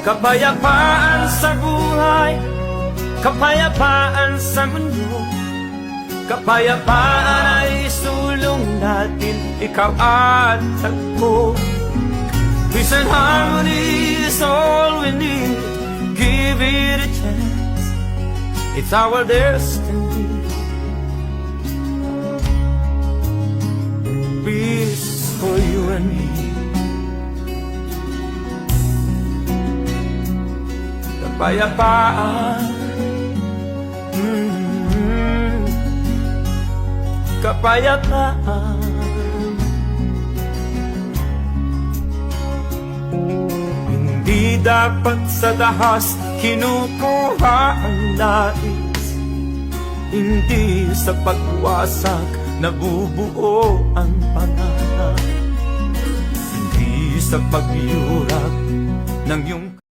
Kapayapaan sa buhay, kapayapaan sa mundo, kapayapaan ay sulong natin, ikaw at ako. Peace and harmony is all we need, give it a chance, it's our destiny. Peace for you and me. Kapayapaan, kapayapaan. Hindi dapat sa dahas kinukuha ang nais, hindi sa pagwasak nabubuo ang pangarap, hindi sa pagyurap ng iyong